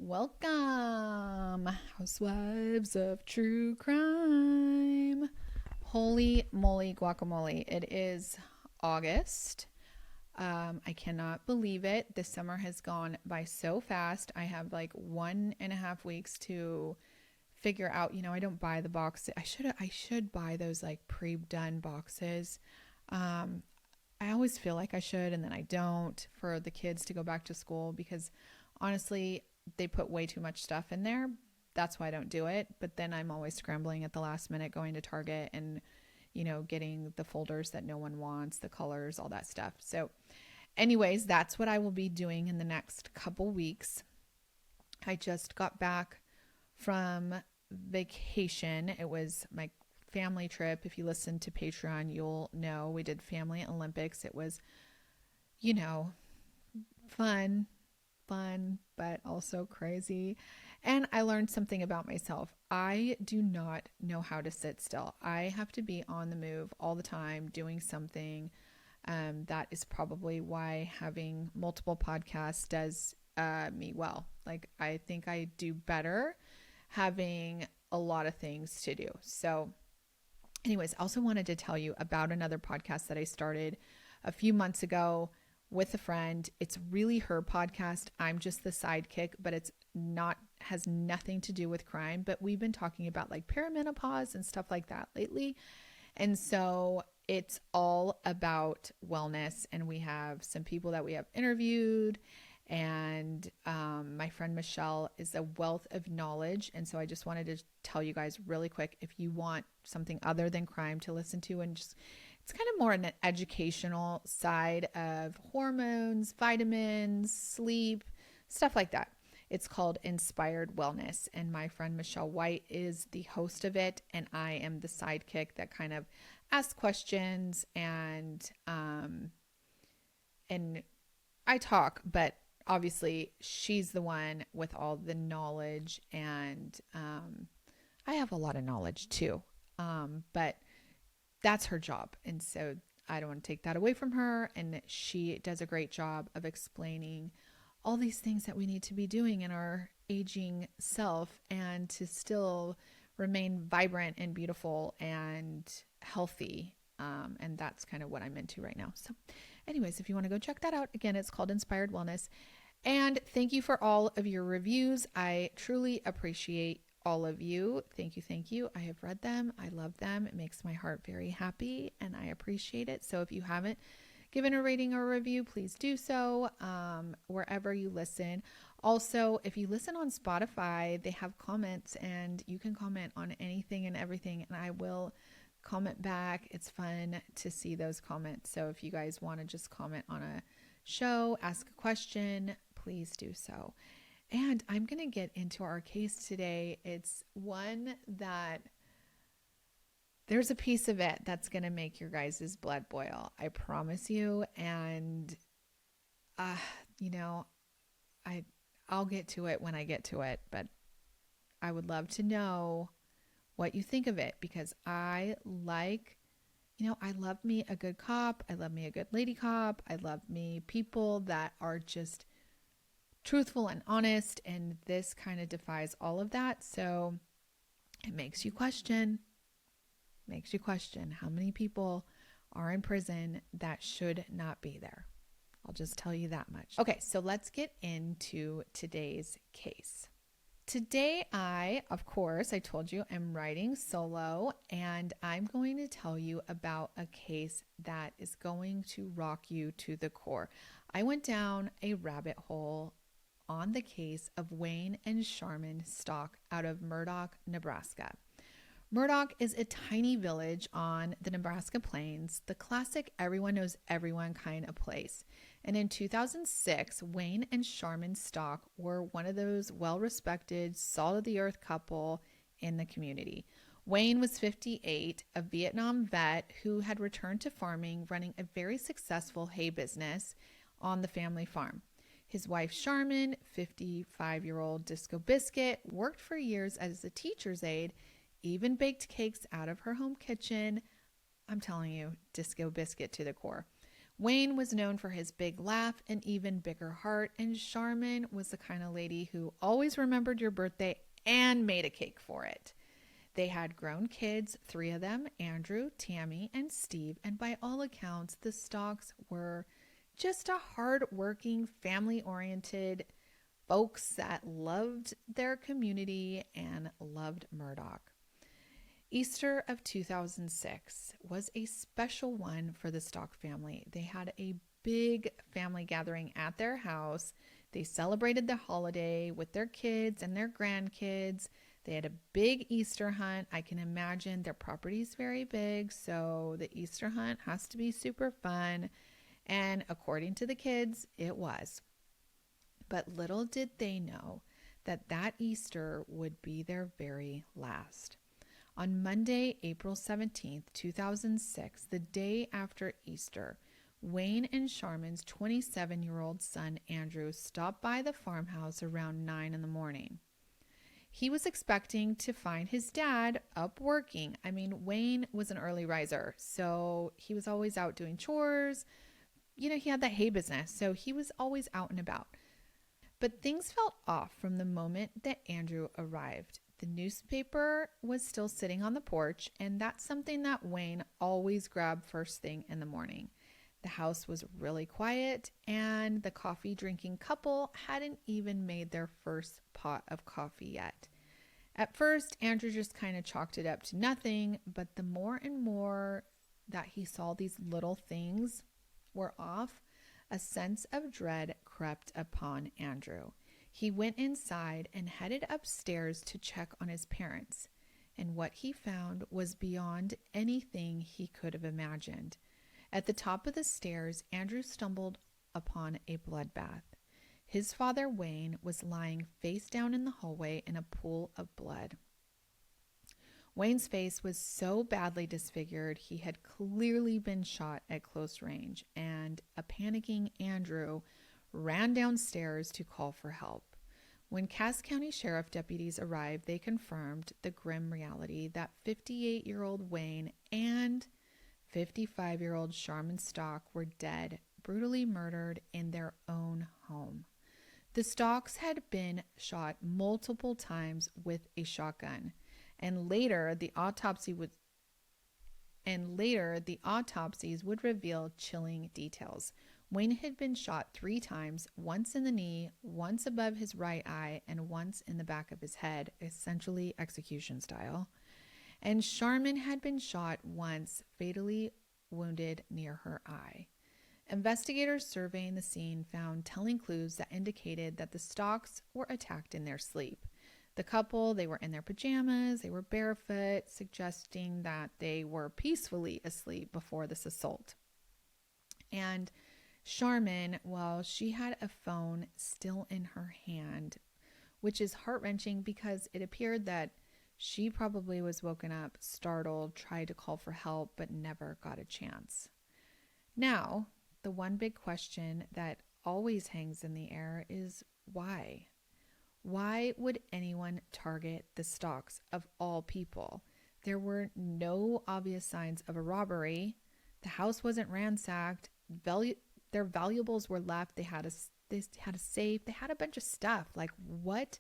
Welcome, Housewives of True Crime. Holy moly guacamole. It is August. I cannot believe it. This summer has gone by so fast. I have like 1.5 weeks to figure out, I don't buy the boxes. I should buy those like pre-done boxes. I always feel like I should, and then I don't, for the kids to go back to school, because honestly, they put way too much stuff in there. That's why I don't do it. But then I'm always scrambling at the last minute, going to Target and, getting the folders that no one wants, the colors, all that stuff. So anyways, that's what I will be doing in the next couple weeks. I just got back from vacation. It was my family trip. If you listen to Patreon, you'll know we did Family Olympics. It was, fun, but also crazy. And I learned something about myself. I do not know how to sit still. I have to be on the move all the time, doing something. That is probably why having multiple podcasts does me well. Like, I think I do better having a lot of things to do. So anyways, I also wanted to tell you about another podcast that I started a few months ago with a friend. It's really her podcast. I'm just the sidekick, but has nothing to do with crime. But we've been talking about like perimenopause and stuff like that lately. And so it's all about wellness. And we have some people that we have interviewed. And my friend Michelle is a wealth of knowledge. And so I just wanted to tell you guys really quick, if you want something other than crime to listen to, and just, it's kind of more an educational side of hormones, vitamins, sleep, stuff like that. It's called Inspired Wellness. And my friend Michelle White is the host of it. And I am the sidekick that kind of asks questions and I talk, but obviously she's the one with all the knowledge, and I have a lot of knowledge too. But that's her job. And so I don't want to take that away from her. And she does a great job of explaining all these things that we need to be doing in our aging self, and to still remain vibrant and beautiful and healthy. And that's kind of what I'm into right now. So anyways, if you want to go check that out, again, it's called Inspired Wellness. And thank you for all of your reviews. I truly appreciate all of you. Thank you. Thank you. I have read them. I love them. It makes my heart very happy, and I appreciate it. So if you haven't given a rating or a review, please do so wherever you listen. Also, if you listen on Spotify, they have comments, and you can comment on anything and everything, and I will comment back. It's fun to see those comments. So if you guys want to just comment on a show, ask a question, please do so. And I'm going to get into our case today. It's one that there's a piece of it that's going to make your guys' blood boil. I promise you. And, I'll get to it when I get to it, but I would love to know what you think of it, because I love me a good cop. I love me a good lady cop. I love me people that are just truthful and honest, and this kind of defies all of that. So it makes you question how many people are in prison that should not be there. I'll just tell you that much. Okay, so let's get into today's case. Today I told you, I'm writing solo, and I'm going to tell you about a case that is going to rock you to the core. I went down a rabbit hole on the case of Wayne and Sharmon Stock out of Murdock, Nebraska. Murdock is a tiny village on the Nebraska plains, the classic everyone knows everyone kind of place. And in 2006, Wayne and Sharmon Stock were one of those well-respected, salt-of-the-earth couple in the community. Wayne was 58, a Vietnam vet who had returned to farming, running a very successful hay business on the family farm. His wife, Sharmon, 55-year-old Disco Biscuit, worked for years as a teacher's aide, even baked cakes out of her home kitchen. I'm telling you, Disco Biscuit to the core. Wayne was known for his big laugh and even bigger heart, and Sharmon was the kind of lady who always remembered your birthday and made a cake for it. They had grown kids, 3 of them, Andrew, Tammy, and Steve, and by all accounts, the Stocks were just a hard-working, family-oriented folks that loved their community and loved Murdock. Easter of 2006 was a special one for the Stock family. They had a big family gathering at their house. They celebrated the holiday with their kids and their grandkids. They had a big Easter hunt. I can imagine their property is very big, so the Easter hunt has to be super fun. And according to the kids, it was. But little did they know that that Easter would be their very last. On Monday, April 17th, 2006, the day after Easter, Wayne and Sharmon's 27-year-old son, Andrew, stopped by the farmhouse around 9 in the morning. He was expecting to find his dad up working. I mean, Wayne was an early riser, so he was always out doing chores. You know, he had that hay business, so he was always out and about. But things felt off from the moment that Andrew arrived. The newspaper was still sitting on the porch, and that's something that Wayne always grabbed first thing in the morning. The house was really quiet, and the coffee drinking couple hadn't even made their first pot of coffee yet. At first, Andrew just kind of chalked it up to nothing, but the more and more that he saw these little things were off, a sense of dread crept upon Andrew. He went inside and headed upstairs to check on his parents, and what he found was beyond anything he could have imagined. At the top of the stairs, Andrew stumbled upon a bloodbath. His father, Wayne, was lying face down in the hallway in a pool of blood. Wayne's face was so badly disfigured he had clearly been shot at close range, and a panicking Andrew ran downstairs to call for help. When Cass County Sheriff deputies arrived, they confirmed the grim reality that 58-year-old Wayne and 55-year-old Sharmon Stock were dead, brutally murdered in their own home. The Stocks had been shot multiple times with a shotgun, and later the autopsies would reveal chilling details. Wayne had been shot 3 times, once in the knee, once above his right eye, and once in the back of his head, essentially execution style. And Sharmon had been shot once, fatally wounded near her eye. Investigators surveying the scene found telling clues that indicated that the Stocks were attacked in their sleep. The couple, they were in their pajamas, they were barefoot, suggesting that they were peacefully asleep before this assault. And Sharmon, well, she had a phone still in her hand, which is heart-wrenching because it appeared that she probably was woken up, startled, tried to call for help, but never got a chance. Now, the one big question that always hangs in the air is why? Why would anyone target the Stocks of all people? There were no obvious signs of a robbery. The house wasn't ransacked. Their valuables were left. They had a safe. They had a bunch of stuff. Like, what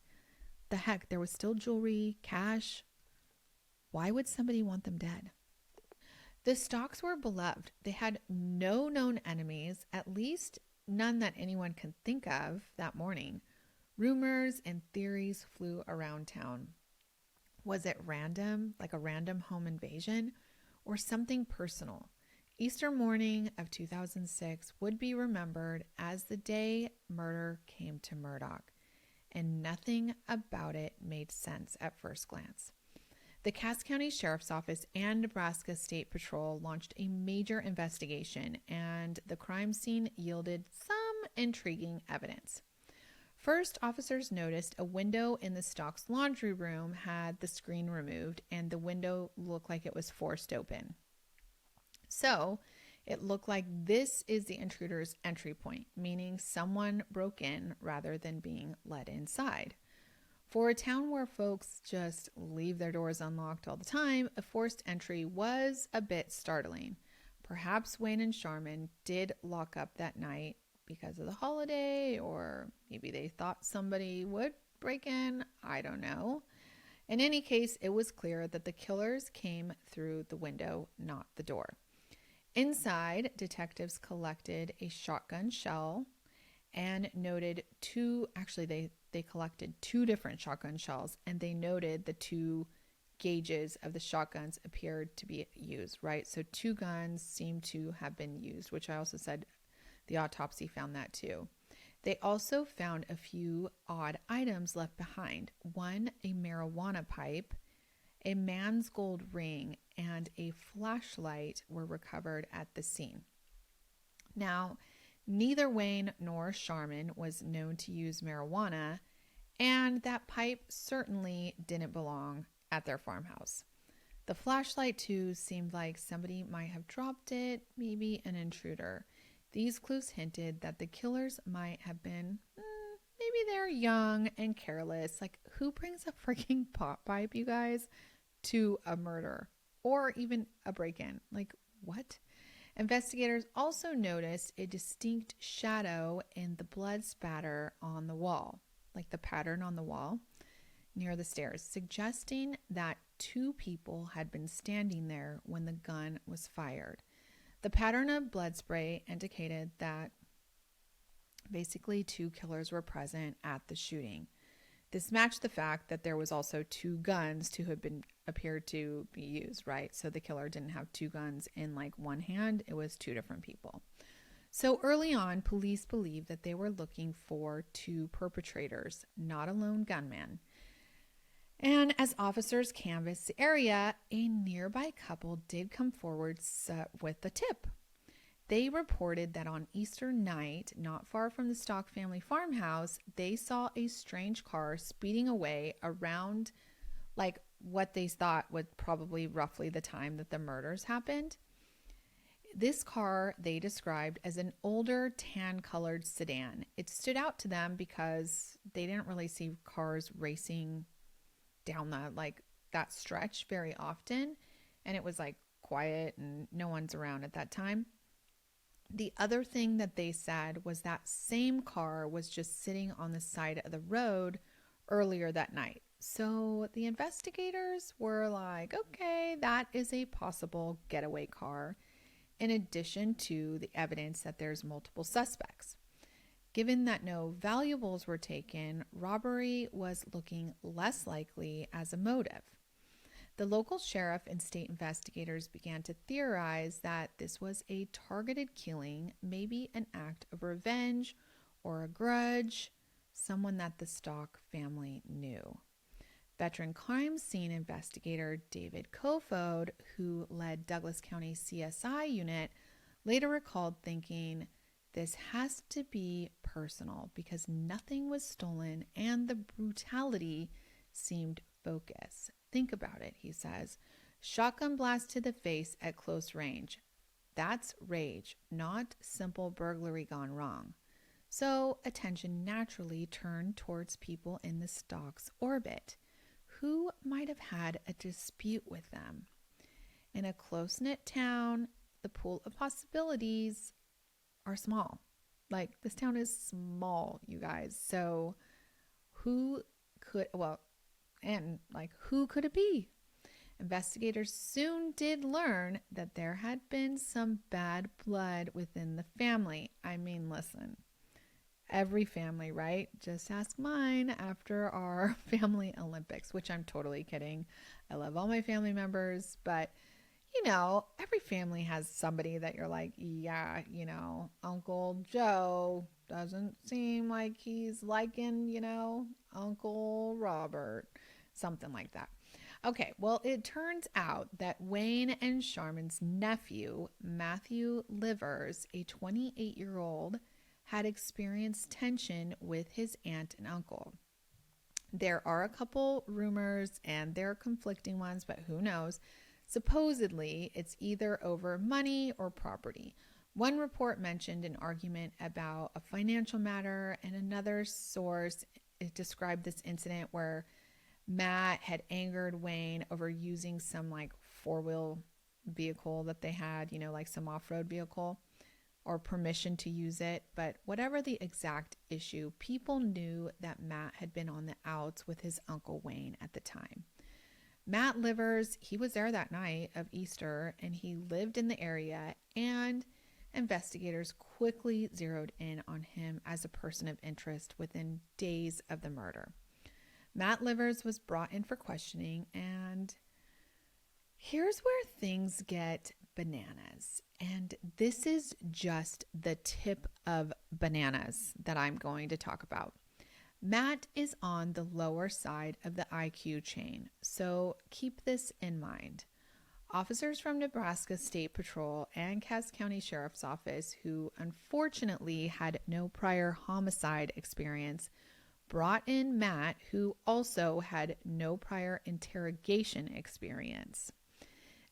the heck? There was still jewelry, cash. Why would somebody want them dead? The Stocks were beloved. They had no known enemies, at least none that anyone could think of that morning. Rumors and theories flew around town. Was it random, like a random home invasion, or something personal? Easter morning of 2006 would be remembered as the day murder came to Murdock, and nothing about it made sense at first glance. The Cass County Sheriff's Office and Nebraska State Patrol launched a major investigation, and the crime scene yielded some intriguing evidence. First, officers noticed a window in the Stocks' laundry room had the screen removed, and the window looked like it was forced open. So, it looked like this is the intruder's entry point, meaning someone broke in rather than being let inside. For a town where folks just leave their doors unlocked all the time, a forced entry was a bit startling. Perhaps Wayne and Sharmon did lock up that night because of the holiday, or maybe they thought somebody would break in. I don't know. In any case, it was clear that the killers came through the window, not the door. Inside, detectives collected a shotgun shell and noted they collected two different shotgun shells, and they noted the two gauges of the shotguns appeared to be used, right? So two guns seem to have been used, which I also said the autopsy found that too. They also found a few odd items left behind. One, a marijuana pipe, a man's gold ring, and a flashlight were recovered at the scene. Now, neither Wayne nor Sharmon was known to use marijuana, and that pipe certainly didn't belong at their farmhouse. The flashlight, too, seemed like somebody might have dropped it, maybe an intruder. These clues hinted that the killers might have been, maybe they're young and careless. Like, who brings a freaking pot pipe, you guys, to a murder or even a break-in? Like, what? Investigators also noticed a distinct shadow in the blood spatter on the wall, like the pattern on the wall near the stairs, suggesting that two people had been standing there when the gun was fired. The pattern of blood spray indicated that basically two killers were present at the shooting. This matched the fact that there was also two guns to have been appeared to be used, right? So the killer didn't have two guns in like one hand. It was two different people. So early on, police believed that they were looking for two perpetrators, not a lone gunman. And as officers canvassed the area, a nearby couple did come forward with a tip. They reported that on Easter night, not far from the Stock family farmhouse, they saw a strange car speeding away around like what they thought was probably roughly the time that the murders happened. This car they described as an older tan-colored sedan. It stood out to them because they didn't really see cars racing down that stretch very often, and it was like quiet and no one's around at that time. The other thing that they said was that same car was just sitting on the side of the road earlier that night. So the investigators were like, okay, that is a possible getaway car, in addition to the evidence that there's multiple suspects. Given that no valuables were taken, robbery was looking less likely as a motive. The local sheriff and state investigators began to theorize that this was a targeted killing, maybe an act of revenge or a grudge, someone that the Stock family knew. Veteran crime scene investigator David Kofod, who led Douglas County CSI unit, later recalled thinking, this has to be personal because nothing was stolen and the brutality seemed focused. Think about it, he says. Shotgun blast to the face at close range. That's rage, not simple burglary gone wrong. So attention naturally turned towards people in the Stock's orbit. Who might have had a dispute with them? In a close-knit town, the pool of possibilities are small. Like, this town is small, you guys. So who could it be? Investigators soon did learn that there had been some bad blood within the family. I mean, listen, every family, right? Just ask mine after our family Olympics, which I'm totally kidding. I love all my family members, but every family has somebody that you're like, yeah, Uncle Joe doesn't seem like he's liking, Uncle Robert, something like that. Okay, well, it turns out that Wayne and Sharmon's nephew, Matthew Livers, a 28-year-old, had experienced tension with his aunt and uncle. There are a couple rumors and they're conflicting ones, but who knows? Supposedly, it's either over money or property. One report mentioned an argument about a financial matter, and another source described this incident where Matt had angered Wayne over using some four-wheel vehicle that they had, like some off-road vehicle, or permission to use it. But whatever the exact issue, people knew that Matt had been on the outs with his uncle Wayne at the time. Matt Livers, he was there that night of Easter, and he lived in the area, and investigators quickly zeroed in on him as a person of interest within days of the murder. Matt Livers was brought in for questioning, and here's where things get bananas. And this is just the tip of bananas that I'm going to talk about. Matt is on the lower side of the IQ chain, so keep this in mind. Officers from Nebraska State Patrol and Cass County Sheriff's Office, who unfortunately had no prior homicide experience, brought in Matt, who also had no prior interrogation experience.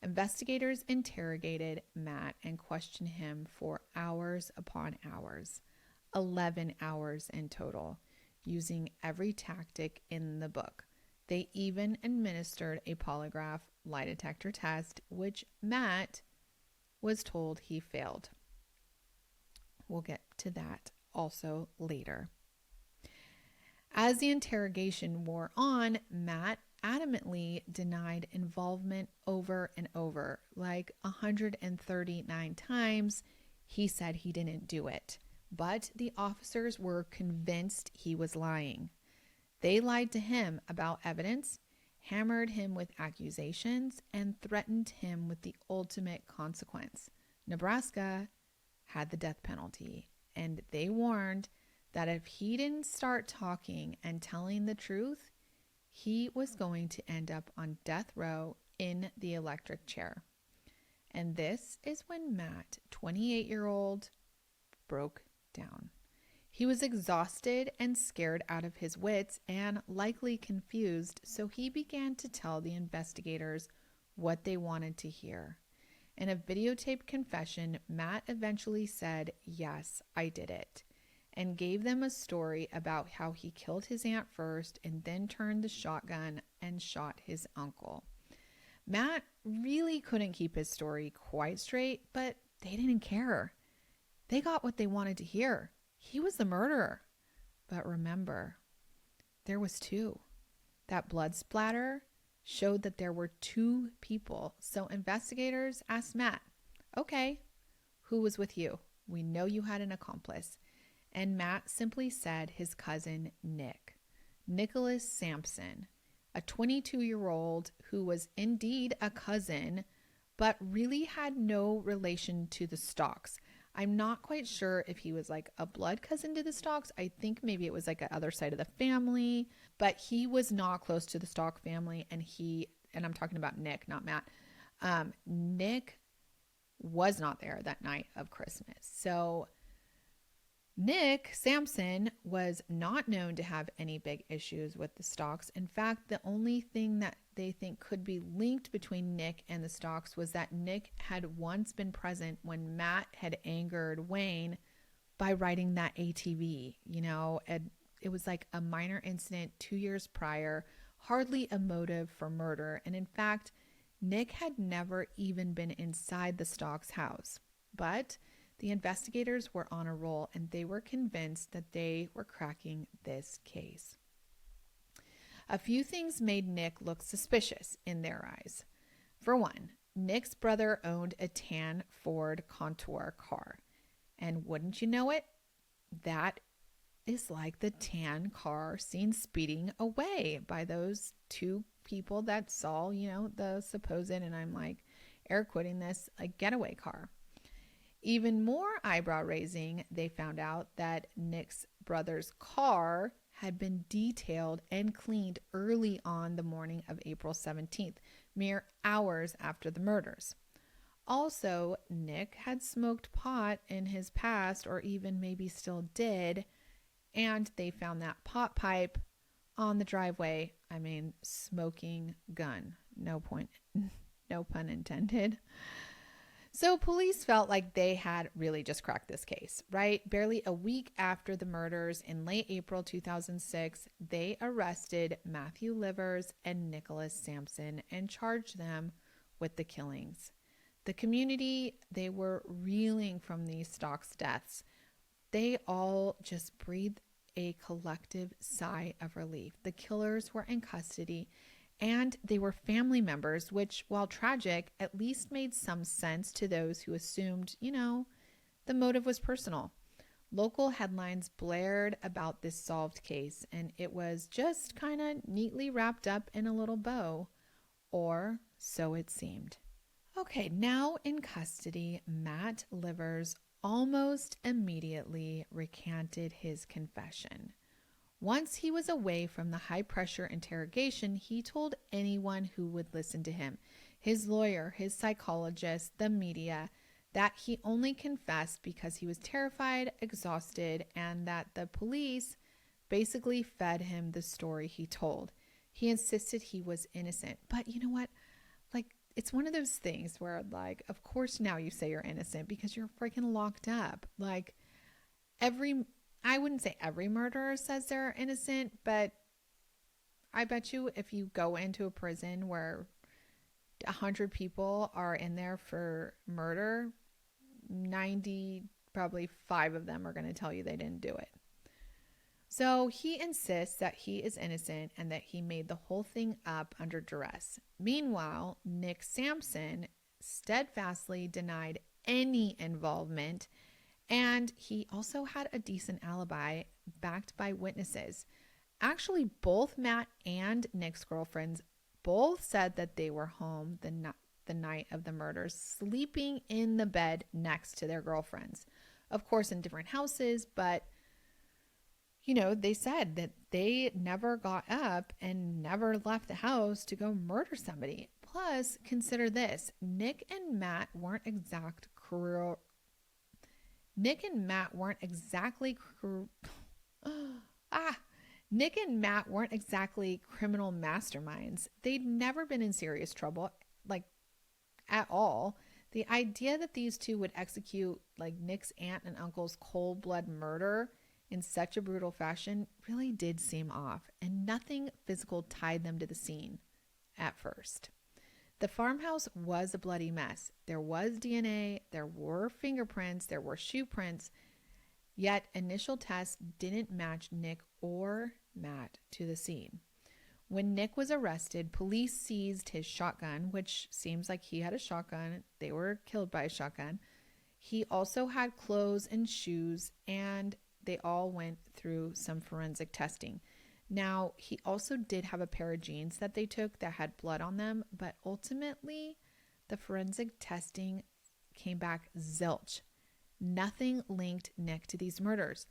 Investigators interrogated Matt and questioned him for hours upon hours, 11 hours in total, using every tactic in the book. They even administered a polygraph lie detector test, which Matt was told he failed. We'll get to that also later. As the interrogation wore on, Matt adamantly denied involvement over and over, like 139 times. He said he didn't do it, but the officers were convinced he was lying. They lied to him about evidence, hammered him with accusations, and threatened him with the ultimate consequence. Nebraska had the death penalty, and they warned that if he didn't start talking and telling the truth, he was going to end up on death row in the electric chair. And this is when Matt, 28-year-old, broke down. He was exhausted and scared out of his wits and likely confused, so he began to tell the investigators what they wanted to hear. In a videotaped confession, Matt eventually said, "Yes, I did it," and gave them a story about how he killed his aunt first and then turned the shotgun and shot his uncle. Matt really couldn't keep his story quite straight, but they didn't care. They got what they wanted to hear. He was the murderer. But remember, there was two. That blood splatter showed that there were two people. So investigators asked Matt, "Okay, who was with you? We know you had an accomplice." And Matt simply said his cousin Nicholas Sampson, a 22-year-old who was indeed a cousin, but really had no relation to the Stocks. I'm not quite sure if he was like a blood cousin to the Stocks. I think maybe it was like a other side of the family, but he was not close to the Stock family. And I'm talking about Nick, not Matt. Nick was not there that night of Christmas. So Nick Sampson was not known to have any big issues with the Stocks. In fact, the only thing that they think could be linked between Nick and the Stocks was that Nick had once been present when Matt had angered Wayne by riding that ATV. And it was like a minor incident 2 years prior, hardly a motive for murder. And in fact, Nick had never even been inside the Stocks' house. But the investigators were on a roll, and they were convinced that they were cracking this case. A few things made Nick look suspicious in their eyes. For one, Nick's brother owned a tan Ford Contour car. And wouldn't you know it, that is like the tan car seen speeding away by those two people that saw, the supposed, and I'm like air quoting this, a getaway car. Even more eyebrow raising, they found out that Nick's brother's car had been detailed and cleaned early on the morning of April 17th, mere hours after the murders. Also, Nick had smoked pot in his past, or even maybe still did, and they found that pot pipe on the driveway. I mean, smoking gun. No pun intended. So police felt like they had really just cracked this case, right? Barely a week after the murders in late April 2006, they arrested Matthew Livers and Nicholas Sampson and charged them with the killings. The community, they were reeling from these Stock's deaths. They all just breathed a collective sigh of relief. The killers were in custody and they were family members, which, while tragic, at least made some sense to those who assumed, the motive was personal. Local headlines blared about this solved case, and it was just kind of neatly wrapped up in a little bow, or so it seemed. Okay, now in custody, Matt Livers almost immediately recanted his confession. Once he was away from the high-pressure interrogation, he told anyone who would listen to him, his lawyer, his psychologist, the media, that he only confessed because he was terrified, exhausted, and that the police basically fed him the story he told. He insisted he was innocent. But you know what? It's one of those things where, of course now you say you're innocent because you're freaking locked up. I wouldn't say every murderer says they're innocent, but I bet you if you go into a prison where 100 people are in there for murder, 90, probably 5 of them are going to tell you they didn't do it. So he insists that he is innocent and that he made the whole thing up under duress. Meanwhile, Nick Sampson steadfastly denied any involvement, and he also had a decent alibi backed by witnesses. Actually, both Matt and Nick's girlfriends both said that they were home the night of the murders, sleeping in the bed next to their girlfriends. Of course, in different houses, but they said that they never got up and never left the house to go murder somebody. Plus, consider this. Nick and Matt weren't exactly criminal masterminds. They'd never been in serious trouble, at all. The idea that these two would execute Nick's aunt and uncle's cold blood murder in such a brutal fashion really did seem off, and nothing physical tied them to the scene at first. The farmhouse was a bloody mess. There was DNA, there were fingerprints, there were shoe prints, yet initial tests didn't match Nick or Matt to the scene. When Nick was arrested, police seized his shotgun, which seems like he had a shotgun. They were killed by a shotgun. He also had clothes and shoes, and they all went through some forensic testing. Now, he also did have a pair of jeans that they took that had blood on them, but ultimately, the forensic testing came back zilch. Nothing linked Nick to these murders.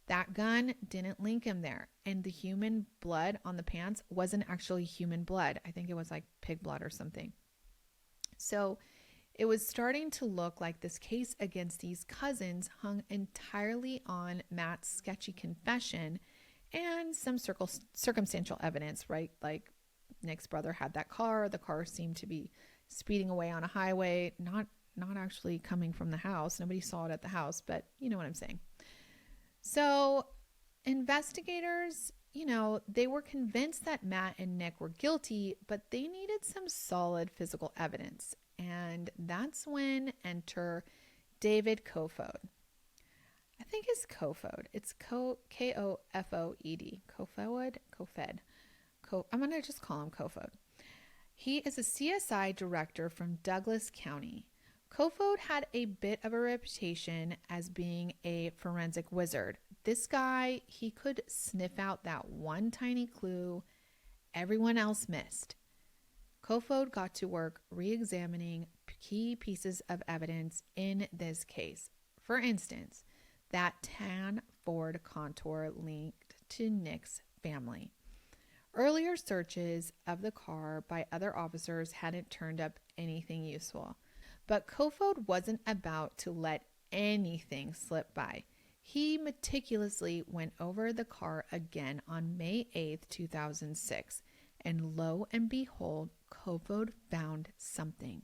That gun didn't link him there, and the human blood on the pants wasn't actually human blood. I think it was pig blood or something. So it was starting to look like this case against these cousins hung entirely on Matt's sketchy confession and some circumstantial evidence, right? Nick's brother had that car. The car seemed to be speeding away on a highway, not actually coming from the house. Nobody saw it at the house, but you know what I'm saying. So investigators, they were convinced that Matt and Nick were guilty, but they needed some solid physical evidence. And that's when enter David Kofoed. I think it's Kofoed. It's Kofoed. Kofed. I'm going to just call him Kofoed. He is a CSI director from Douglas County. Kofoed had a bit of a reputation as being a forensic wizard. This guy, he could sniff out that one tiny clue everyone else missed. Kofoed got to work re-examining key pieces of evidence in this case. For instance, that tan Ford Contour linked to Nick's family. Earlier searches of the car by other officers hadn't turned up anything useful. But Kofoed wasn't about to let anything slip by. He meticulously went over the car again on May 8th, 2006, and lo and behold, Kofoed found something.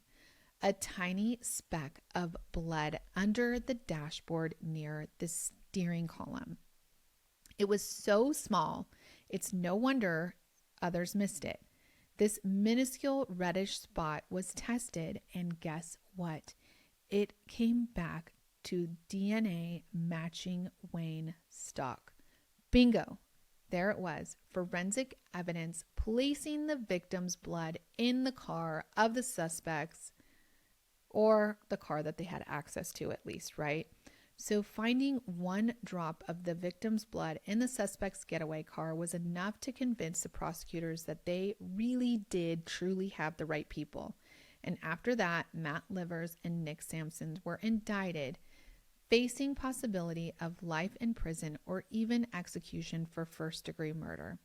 A tiny speck of blood under the dashboard near the steering column. It was so small, it's no wonder others missed it. This minuscule reddish spot was tested, and guess what? It came back to DNA matching Wayne Stock. Bingo! There it was, forensic evidence placing the victim's blood in the car of the suspects, or the car that they had access to at least, right? So finding one drop of the victim's blood in the suspect's getaway car was enough to convince the prosecutors that they really did truly have the right people. And after that, Matt Livers and Nick Sampson were indicted, facing possibility of life in prison or even execution for first-degree murder.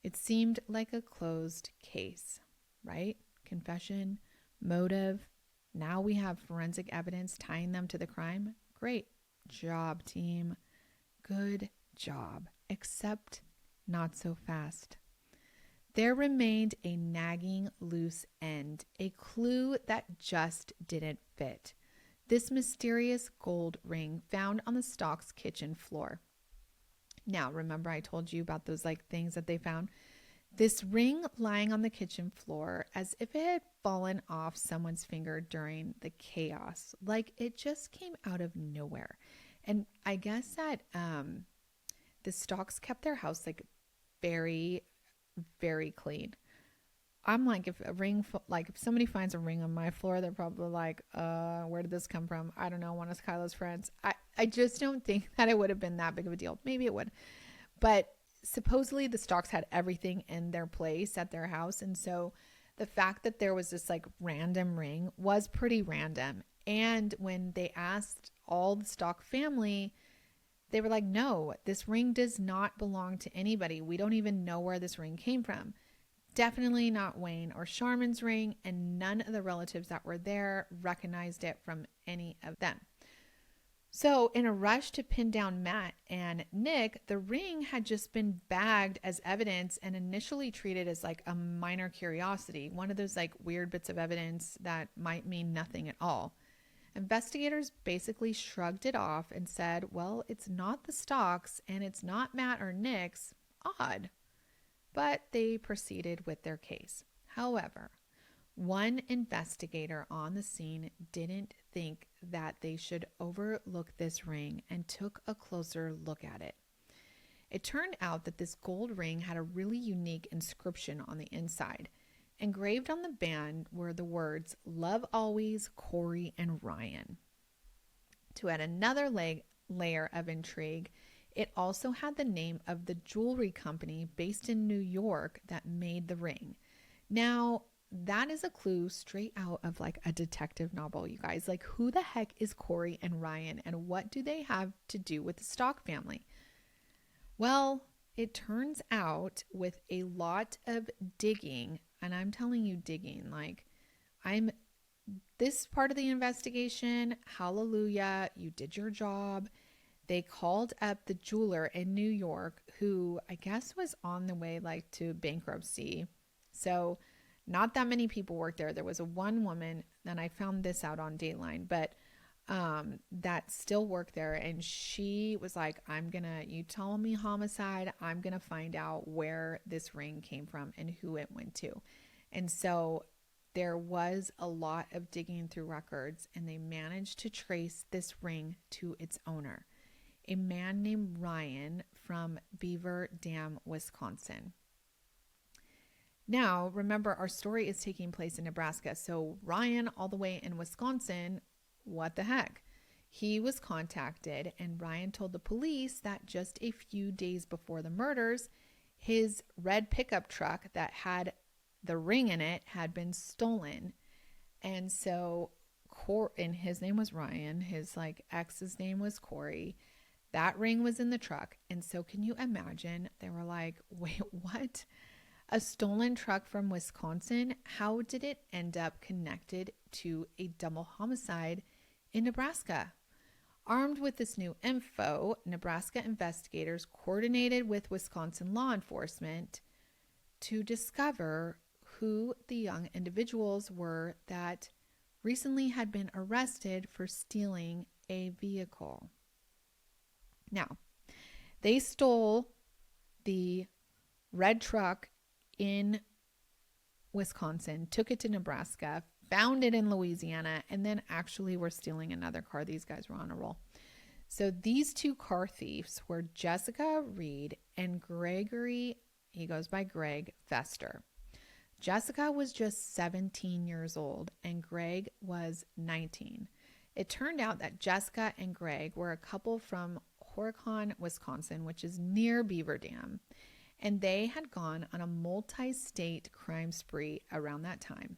It seemed like a closed case, right? Confession, motive. Now we have forensic evidence tying them to the crime. Great job, team. Good job. Except not so fast. There remained a nagging loose end, a clue that just didn't fit. This mysterious gold ring found on the Stock's kitchen floor. Now, remember I told you about those things that they found? This ring lying on the kitchen floor as if it had fallen off someone's finger during the chaos. Like it just came out of nowhere. And I guess that the Stocks kept their house very, very clean. I'm like, if somebody finds a ring on my floor, they're probably like, where did this come from? I don't know, one of Kyla's friends. I just don't think that it would have been that big of a deal. Maybe it would. But supposedly the Stocks had everything in their place at their house. And so the fact that there was this random ring was pretty random. And when they asked all the Stock family, they were like, no, this ring does not belong to anybody. We don't even know where this ring came from. Definitely not Wayne or Sharmon's ring, and none of the relatives that were there recognized it from any of them. So in a rush to pin down Matt and Nick, the ring had just been bagged as evidence and initially treated as a minor curiosity, one of those weird bits of evidence that might mean nothing at all. Investigators basically shrugged it off and said, well, it's not the Stocks and it's not Matt or Nick's. Odd. But they proceeded with their case. However, one investigator on the scene didn't think that they should overlook this ring and took a closer look at it. It turned out that this gold ring had a really unique inscription on the inside. Engraved on the band were the words, "Love always, Corey and Ryan." To add another layer of intrigue, it also had the name of the jewelry company based in New York that made the ring. Now, that is a clue straight out of a detective novel, you guys. Who the heck is Corey and Ryan, and what do they have to do with the Stock family? Well, it turns out with a lot of digging, and I'm telling you digging, this part of the investigation, hallelujah, you did your job. They called up the jeweler in New York who I guess was on the way to bankruptcy. So not that many people worked there. There was one woman, and I found this out on Dateline, but that still worked there. And she was like, you tell me homicide, I'm going to find out where this ring came from and who it went to. And so there was a lot of digging through records, and they managed to trace this ring to its owner, a man named Ryan from Beaver Dam, Wisconsin. Now, remember, our story is taking place in Nebraska. So Ryan, all the way in Wisconsin, what the heck? He was contacted, and Ryan told the police that just a few days before the murders, his red pickup truck that had the ring in it had been stolen. And so, and his name was Ryan, his ex's name was Corey. That ring was in the truck. And so can you imagine? They were like, wait, what? A stolen truck from Wisconsin? How did it end up connected to a double homicide in Nebraska? Armed with this new info, Nebraska investigators coordinated with Wisconsin law enforcement to discover who the young individuals were that recently had been arrested for stealing a vehicle. Now, they stole the red truck in Wisconsin, took it to Nebraska, found it in Louisiana, and then actually were stealing another car. These guys were on a roll. So these two car thieves were Jessica Reid and Gregory, he goes by Greg, Fester. Jessica was just 17 years old and Greg was 19. It turned out that Jessica and Greg were a couple from Horicon, Wisconsin, which is near Beaver Dam, and they had gone on a multi-state crime spree around that time.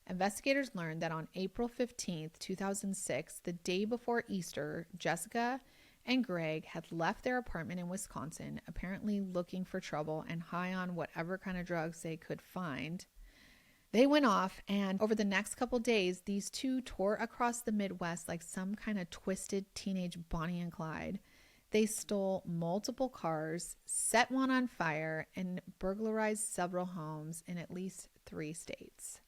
Investigators learned that on April 15th, 2006, the day before Easter, Jessica and Greg had left their apartment in Wisconsin, apparently looking for trouble and high on whatever kind of drugs they could find. They went off, and over the next couple days, these two tore across the Midwest like some kind of twisted teenage Bonnie and Clyde. They stole multiple cars, set one on fire, and burglarized several homes in at least 3 states.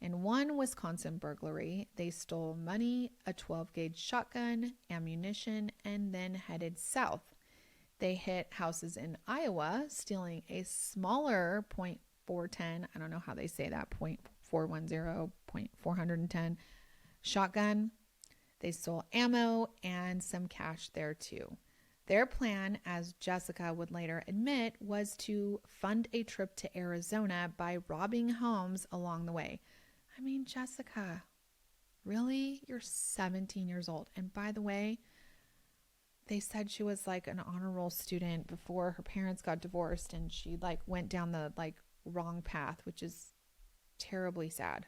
In one Wisconsin burglary, they stole money, a 12-gauge shotgun, ammunition, and then headed south. They hit houses in Iowa, stealing a smaller .410, I don't know how they say that, .410, .410 shotgun. They stole ammo and some cash there too. Their plan, as Jessica would later admit, was to fund a trip to Arizona by robbing homes along the way. I mean, Jessica, really? You're 17 years old. And by the way, they said she was like an honor roll student before her parents got divorced and she like went down the like wrong path, which is terribly sad.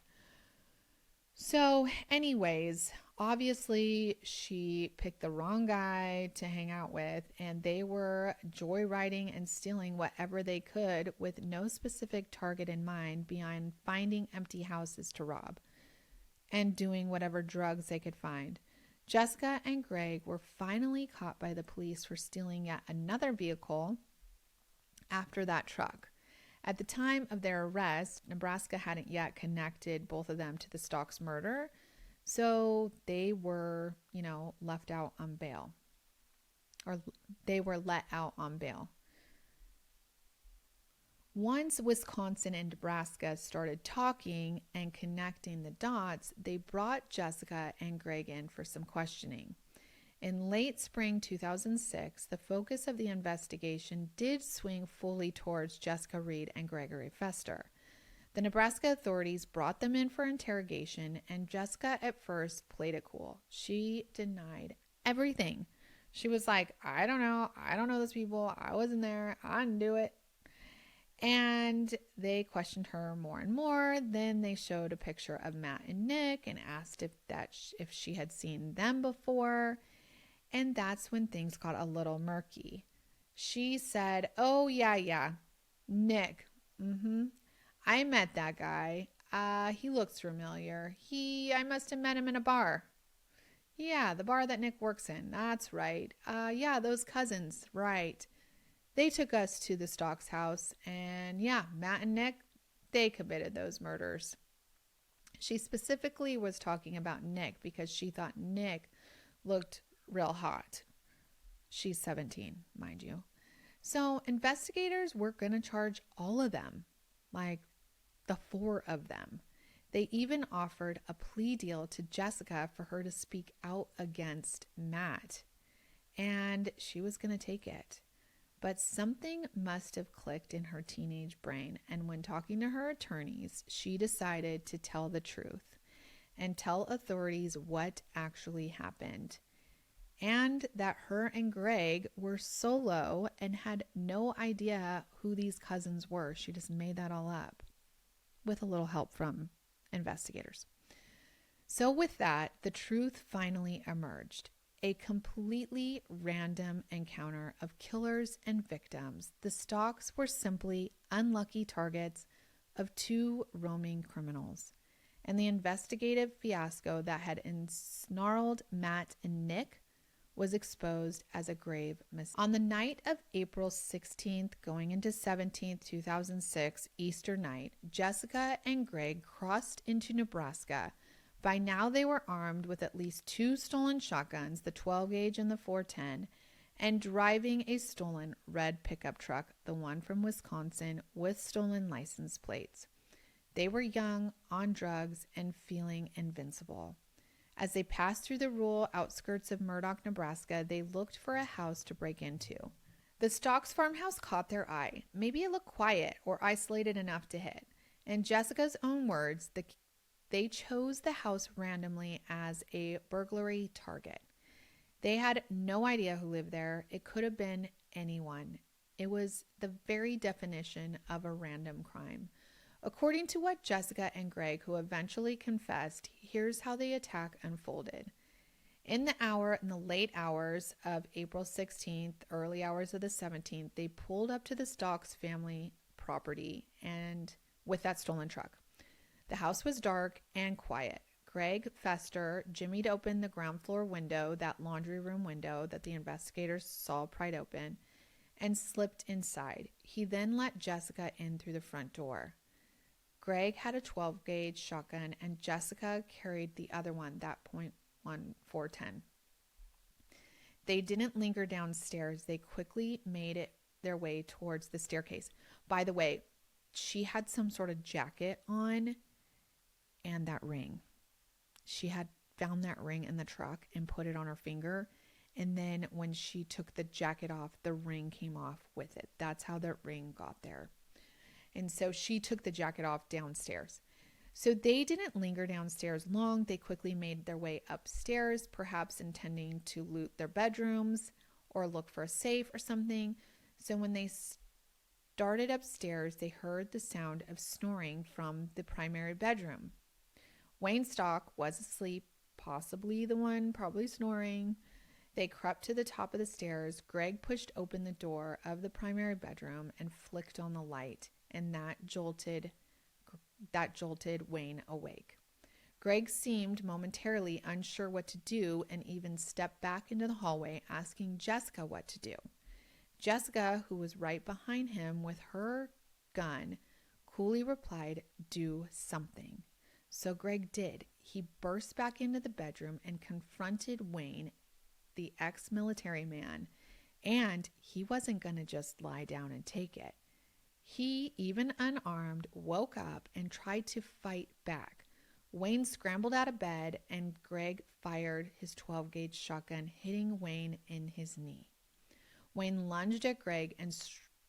So anyways, obviously she picked the wrong guy to hang out with, and they were joyriding and stealing whatever they could with no specific target in mind beyond finding empty houses to rob and doing whatever drugs they could find. Jessica and Greg were finally caught by the police for stealing yet another vehicle after that truck. At the time of their arrest, Nebraska hadn't yet connected both of them to the Stocks murder, so they were, left out on bail, or they were let out on bail. Once Wisconsin and Nebraska started talking and connecting the dots, they brought Jessica and Greg in for some questioning. In late spring 2006, the focus of the investigation did swing fully towards Jessica Reid and Gregory Fester. The Nebraska authorities brought them in for interrogation, and Jessica at first played it cool. She denied everything. She was like, I don't know those people. I wasn't there. I didn't do it. And they questioned her more and more. Then they showed a picture of Matt and Nick and asked if she had seen them before. And that's when things got a little murky. She said, oh, yeah, Nick. I met that guy. He looks familiar. I must have met him in a bar. Yeah, the bar that Nick works in. That's right. Yeah, those cousins. Right. They took us to the Stocks house. And yeah, Matt and Nick, they committed those murders. She specifically was talking about Nick because she thought Nick looked real hot. She's 17, mind you. So investigators were going to charge all of them, like the 4 of them. They even offered a plea deal to Jessica for her to speak out against Matt, and she was going to take it. But something must have clicked in her teenage brain, and when talking to her attorneys, she decided to tell the truth and tell authorities what actually happened, and that her and Greg were solo and had no idea who these cousins were. She just made that all up with a little help from investigators. So with that, the truth finally emerged. A completely random encounter of killers and victims. The Stocks were simply unlucky targets of 2 roaming criminals. And the investigative fiasco that had ensnarled Matt and Nick was exposed as a grave mistake. On the night of April 16th, going into 17th, 2006, Easter night, Jessica and Greg crossed into Nebraska. By now, they were armed with at least 2 stolen shotguns, the 12-gauge and the .410, and driving a stolen red pickup truck, the one from Wisconsin, with stolen license plates. They were young, on drugs, and feeling invincible. As they passed through the rural outskirts of Murdock, Nebraska, they looked for a house to break into. The Stocks farmhouse caught their eye. Maybe it looked quiet or isolated enough to hit. In Jessica's own words, they chose the house randomly as a burglary target. They had no idea who lived there. It could have been anyone. It was the very definition of a random crime. According to what Jessica and Greg, who eventually confessed, here's how the attack unfolded. In the late hours of April 16th, early hours of the 17th, they pulled up to the Stocks family property and with that stolen truck. The house was dark and quiet. Greg Fester jimmied open the ground floor window, that laundry room window that the investigators saw pried open, and slipped inside. He then let Jessica in through the front door. Greg had a 12-gauge shotgun, and Jessica carried the other one, that .1410. They didn't linger downstairs. They quickly made their way towards the staircase. By the way, she had some sort of jacket on and that ring. She had found that ring in the truck and put it on her finger. And then when she took the jacket off, the ring came off with it. That's how the ring got there. And so she took the jacket off downstairs. So they didn't linger downstairs long. They quickly made their way upstairs, perhaps intending to loot their bedrooms or look for a safe or something. So when they started upstairs, they heard the sound of snoring from the primary bedroom. Wayne Stock was asleep, possibly the one probably snoring. They crept to the top of the stairs. Greg pushed open the door of the primary bedroom and flicked on the light, and that jolted Wayne awake. Greg seemed momentarily unsure what to do and even stepped back into the hallway, asking Jessica what to do. Jessica, who was right behind him with her gun, coolly replied, "Do something." So Greg did. He burst back into the bedroom and confronted Wayne, the ex-military man, and he wasn't going to just lie down and take it. He, even unarmed, woke up and tried to fight back. Wayne scrambled out of bed, and Greg fired his 12-gauge shotgun, hitting Wayne in his knee. Wayne lunged at Greg, and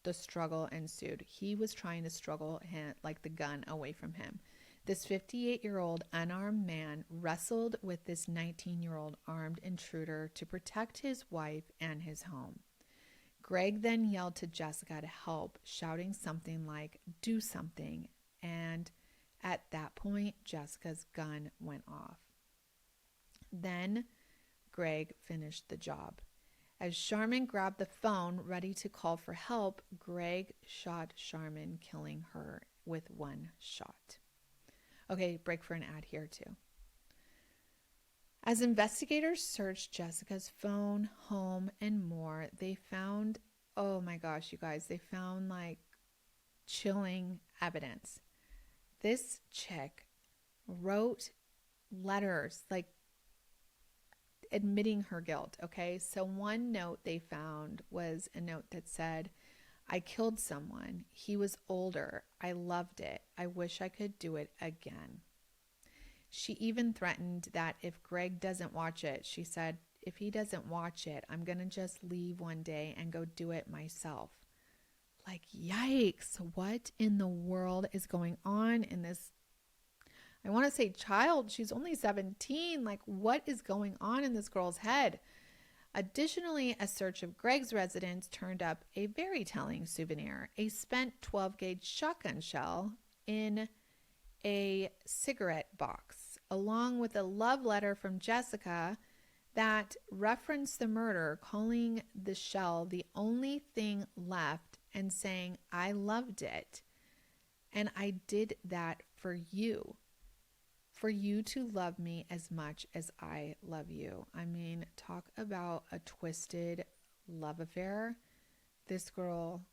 the struggle ensued. He was trying to struggle like the gun away from him. This 58-year-old unarmed man wrestled with this 19-year-old armed intruder to protect his wife and his home. Greg then yelled to Jessica to help, shouting something like, "Do something," and at that point, Jessica's gun went off. Then Greg finished the job. As Sharmon grabbed the phone, ready to call for help, Greg shot Sharmon, killing her with one shot. Okay, break for an ad here too. As investigators searched Jessica's phone, home, and more, they found, oh my gosh, you guys, they found like chilling evidence. This chick wrote letters like admitting her guilt, okay? So one note they found was a note that said, "I killed someone. He was older. I loved it. I wish I could do it again." She even threatened that if Greg doesn't watch it, she said, "If he doesn't watch it, I'm going to just leave one day and go do it myself." Like, yikes. What in the world is going on in this? I want to say child. She's only 17. Like, what is going on in this girl's head? Additionally, a search of Greg's residence turned up a very telling souvenir, a spent 12-gauge shotgun shell in a cigarette box, along with a love letter from Jessica that referenced the murder, calling the shell the only thing left and saying, "I loved it, and I did that for you to love me as much as I love you." I mean, talk about a twisted love affair. This girl,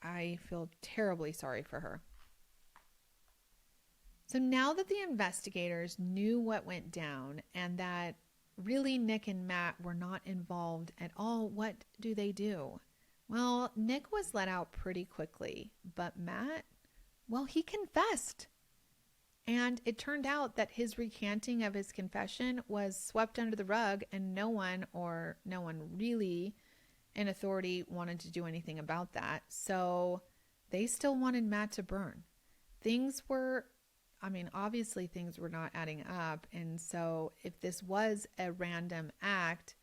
I feel terribly sorry for her. So now that the investigators knew what went down and that really Nick and Matt were not involved at all, what do? Well, Nick was let out pretty quickly, but Matt, well, he confessed. And it turned out that his recanting of his confession was swept under the rug, and no one really in authority wanted to do anything about that. So they still wanted Matt to burn. Things were, obviously things were not adding up. And so if this was a random act,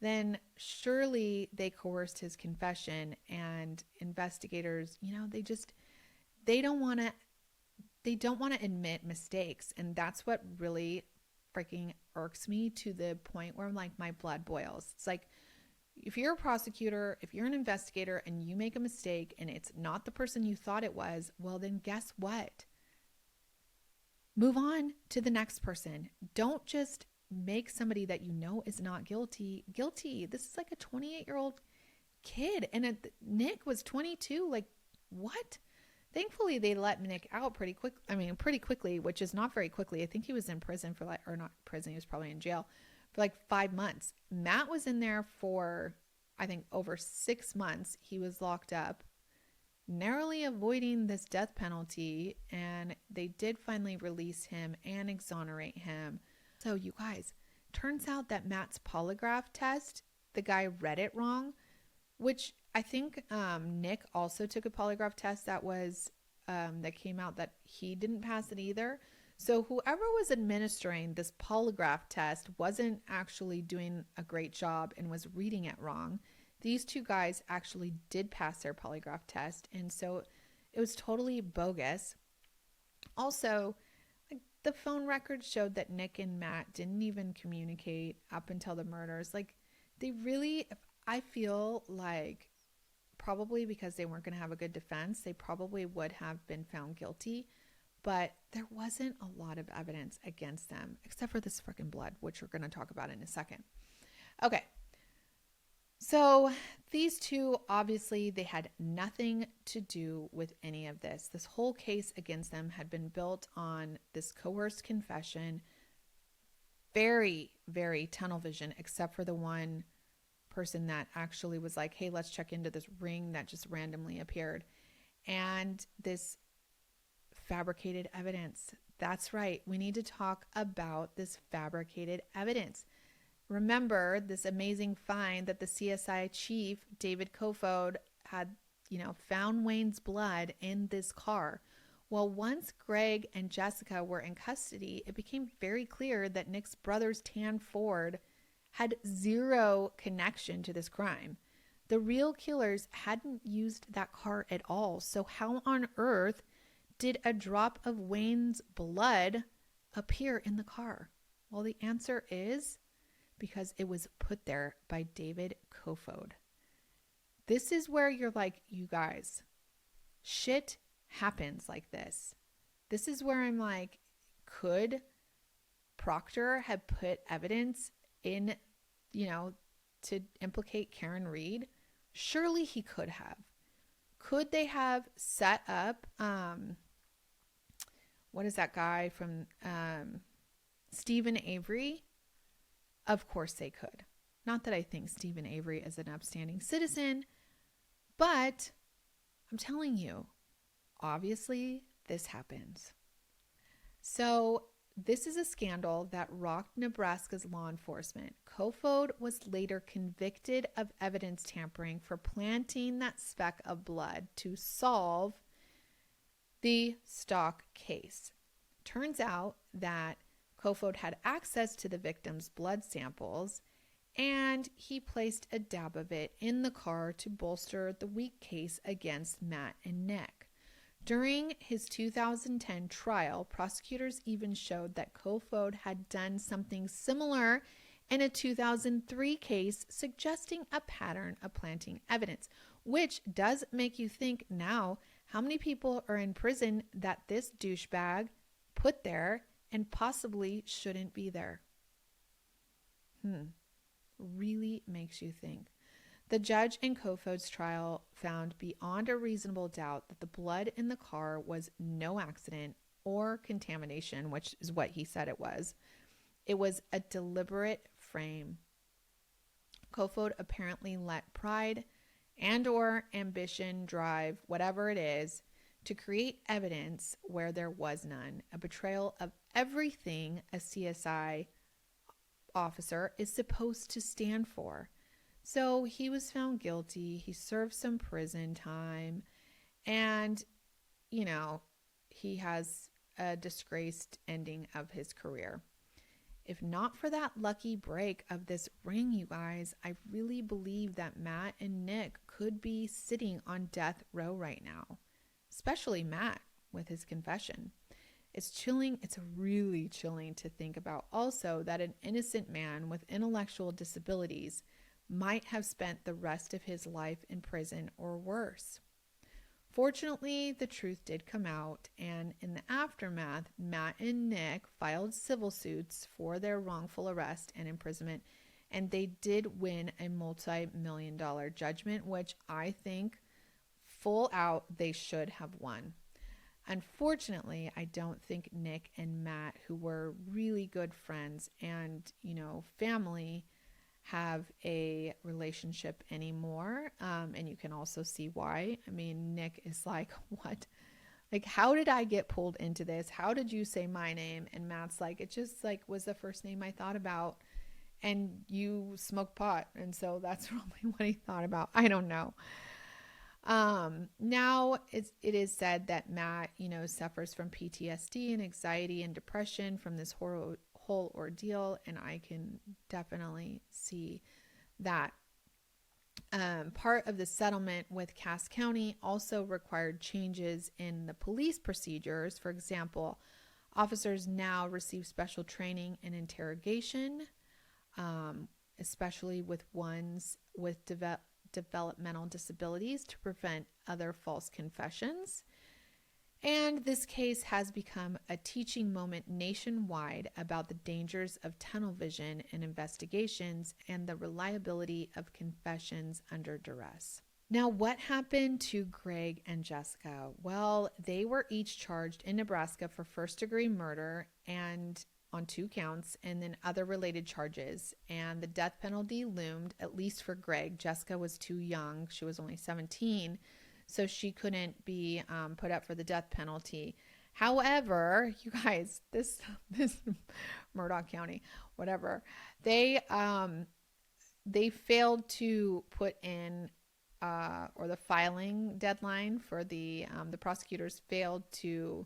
then surely they coerced his confession, and investigators, they don't want to admit mistakes. And that's what really freaking irks me, to the point where I'm like, my blood boils. It's like, if you're a prosecutor, if you're an investigator and you make a mistake and it's not the person you thought it was, well, then guess what? Move on to the next person. Don't just make somebody that you know is not guilty. This is like a 28-year-old kid, and Nick was 22. Like, what? Thankfully, they let Nick out pretty quickly, which is not very quickly. I think he was in prison for not prison, he was probably in jail for 5 months. Matt was in there for, I think, over 6 months. He was locked up, narrowly avoiding this death penalty, and they did finally release him and exonerate him. So you guys, turns out that Matt's polygraph test, the guy read it wrong, which I think Nick also took a polygraph test that came out that he didn't pass it either. So whoever was administering this polygraph test wasn't actually doing a great job and was reading it wrong. These two guys actually did pass their polygraph test, and so it was totally bogus. Also, the phone records showed that Nick and Matt didn't even communicate up until the murders. I feel like, probably because they weren't going to have a good defense, they probably would have been found guilty, but there wasn't a lot of evidence against them, except for this freaking blood, which we're going to talk about in a second. Okay. So these two, obviously, they had nothing to do with any of this. This whole case against them had been built on this coerced confession. Very, very tunnel vision, except for the one person that actually was like, hey, let's check into this ring that just randomly appeared. And this fabricated evidence. That's right. We need to talk about this fabricated evidence. Remember this amazing find that the CSI chief, David Kofod, had, found Wayne's blood in this car. Well, once Greg and Jessica were in custody, it became very clear that Nick's brother's tan Ford had zero connection to this crime. The real killers hadn't used that car at all. So how on earth did a drop of Wayne's blood appear in the car? Well, the answer is because it was put there by David Kofod. This is where you're like, you guys, shit happens like this. This is where I'm like, could Proctor have put evidence in, to implicate Karen Reid? Surely he could have. Could they have set up, what is that guy from Stephen Avery? Of course they could. Not that I think Stephen Avery is an upstanding citizen, but I'm telling you, obviously this happens. So this is a scandal that rocked Nebraska's law enforcement. Kofod was later convicted of evidence tampering for planting that speck of blood to solve the Stock case. Turns out that Kofod had access to the victim's blood samples, and he placed a dab of it in the car to bolster the weak case against Matt and Nick. During his 2010 trial, prosecutors even showed that Kofod had done something similar in a 2003 case, suggesting a pattern of planting evidence, which does make you think now, how many people are in prison that this douchebag put there and possibly shouldn't be there? Really makes you think. The judge in Kofod's trial found beyond a reasonable doubt that the blood in the car was no accident or contamination, which is what he said it was. It was a deliberate frame. Kofod apparently let pride and or ambition drive, whatever it is, to create evidence where there was none, a betrayal of everything a CSI officer is supposed to stand for. So he was found guilty. He served some prison time, and, you know, he has a disgraced ending of his career. If not for that lucky break of this ring, you guys, I really believe that Matt and Nick could be sitting on death row right now, especially Matt with his confession. It's chilling. It's really chilling to think about also that an innocent man with intellectual disabilities might have spent the rest of his life in prison or worse. Fortunately, the truth did come out, and in the aftermath, Matt and Nick filed civil suits for their wrongful arrest and imprisonment, and they did win a multi-million-dollar judgment, which I think full out they should have won. Unfortunately, I don't think Nick and Matt, who were really good friends and, family, have a relationship anymore. And you can also see why. I mean, Nick is like, what? Like, how did I get pulled into this? How did you say my name? And Matt's like, it just was the first name I thought about. And you smoke pot. And so that's probably what he thought about. I don't know. Now it is said that Matt, suffers from PTSD and anxiety and depression from this whole ordeal. And I can definitely see that. Part of the settlement with Cass County also required changes in the police procedures. For example, officers now receive special training in interrogation, especially with ones with developmental disabilities, to prevent other false confessions. And this case has become a teaching moment nationwide about the dangers of tunnel vision in investigations and the reliability of confessions under duress. Now, what happened to Greg and Jessica? Well, they were each charged in Nebraska for first-degree murder and on 2 counts, and then other related charges. And the death penalty loomed, at least for Greg. Jessica was too young. She was only 17. So she couldn't be put up for the death penalty. However, you guys, this Murdock County, whatever, they failed to put in, or the filing deadline for the prosecutors failed to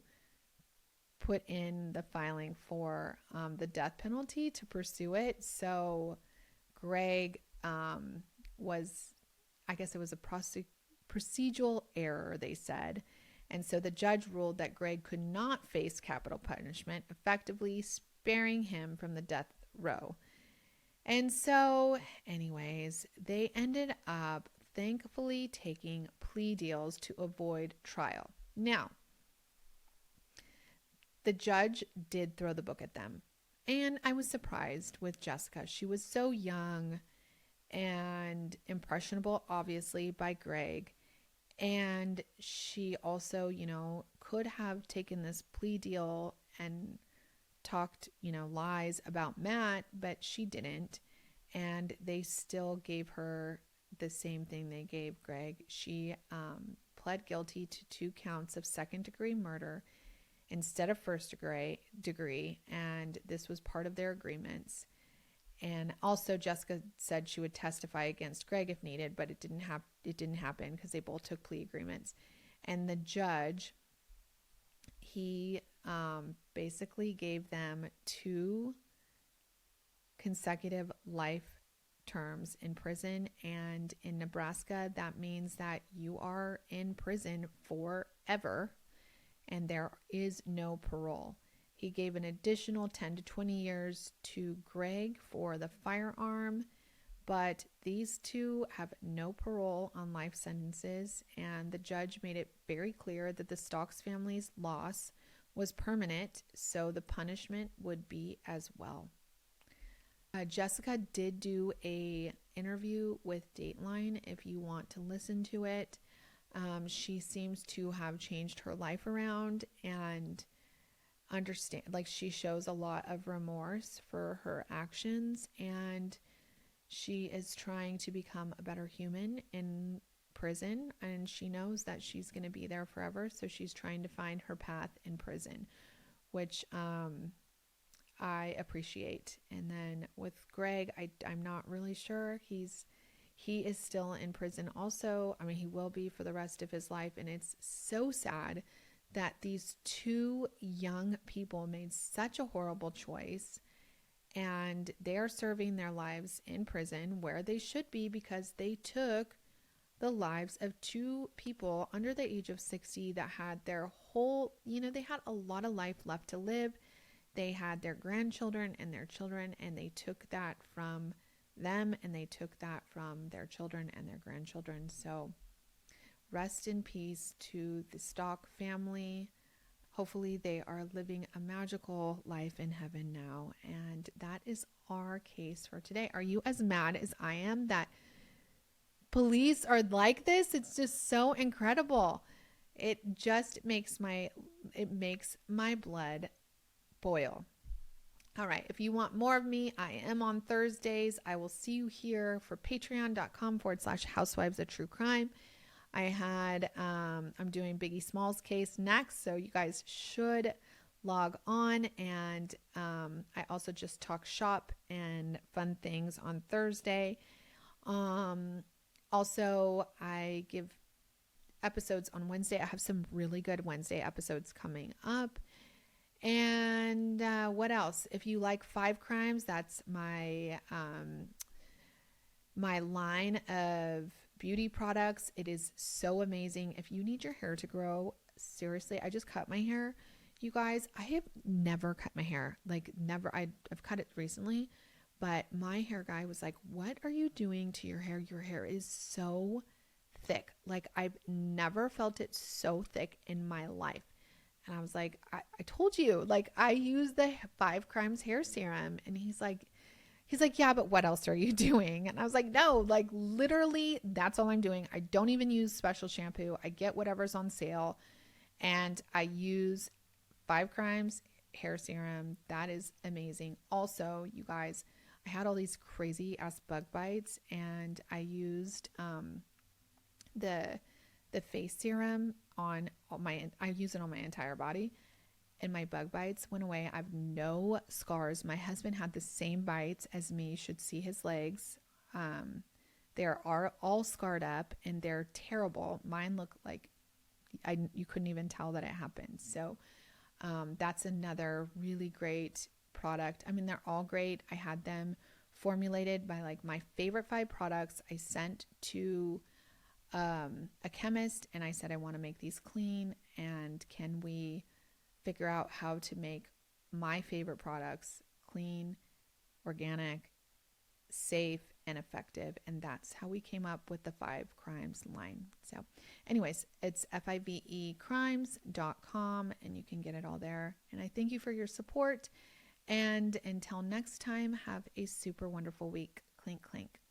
put in the filing for the death penalty to pursue it. So Greg was, I guess it was a procedural error, they said. And so the judge ruled that Greg could not face capital punishment, effectively sparing him from the death row. And so, anyways, they ended up thankfully taking plea deals to avoid trial. Now, the judge did throw the book at them. And I was surprised with Jessica. She was so young and impressionable, obviously, by Greg. And she also, could have taken this plea deal and talked, lies about Matt, but she didn't. And they still gave her the same thing they gave Greg. She pled guilty to 2 counts of second-degree murder instead of first degree, and this was part of their agreements. And also Jessica said she would testify against Greg if needed, but it didn't happen because they both took plea agreements. And the judge, he basically gave them 2 consecutive life terms in prison. And in Nebraska, that means that you are in prison forever and there is no parole. He gave an additional 10 to 20 years to Greg for the firearm, but these 2 have no parole on life sentences, and the judge made it very clear that the Stocks family's loss was permanent, so the punishment would be as well. Jessica did do a interview with Dateline if you want to listen to it. She seems to have changed her life around and understand, she shows a lot of remorse for her actions, and she is trying to become a better human in prison, and she knows that she's going to be there forever. So she's trying to find her path in prison, which I appreciate. And then with Greg, I'm not really sure. He is still in prison also. I mean, he will be for the rest of his life. And it's so sad that these two young people made such a horrible choice, and they're serving their lives in prison where they should be, because they took the lives of two people under the age of 60 that had their whole, they had a lot of life left to live. They had their grandchildren and their children, and they took that from them, and they took that from their children and their grandchildren. So rest in peace to the Stock family. Hopefully they are living a magical life in heaven now. And that is our case for today. Are you as mad as I am that police are like this? It's just so incredible. It just makes my blood boil. All right. If you want more of me, I am on Thursdays. I will see you here for patreon.com/Housewives of True Crime. I'm doing Biggie Smalls case next, so you guys should log on. And I also just talk shop and fun things on Thursday. Also, I give episodes on Wednesday. I have some really good Wednesday episodes coming up. And what else? If you like 5 Crimes, that's my my line of beauty products. It is so amazing. If you need your hair to grow, seriously, I just cut my hair. You guys, I have never cut my hair. Like never. I've cut it recently, but my hair guy was like, "What are you doing to your hair? Your hair is so thick." Like I've never felt it so thick in my life. And I was like, I told you, like I use the 5 Crimes hair serum. And he's like, yeah, but what else are you doing? And I was like, no, like literally that's all I'm doing. I don't even use special shampoo. I get whatever's on sale and I use 5 Crimes hair serum. That is amazing. Also, you guys, I had all these crazy ass bug bites, and I used the face serum on I use it on my entire body, and my bug bites went away. I have no scars. My husband had the same bites as me. You should see his legs. They are all scarred up and they're terrible. Mine look like you couldn't even tell that it happened. So that's another really great product. I mean, they're all great. I had them formulated by like my favorite 5 products. I sent to a chemist and I said, I want to make these clean, and can we figure out how to make my favorite products clean, organic, safe, and effective. And that's how we came up with the 5 Crimes line. So anyways, it's fivecrimes.com and you can get it all there. And I thank you for your support. And until next time, have a super wonderful week. Clink, clink.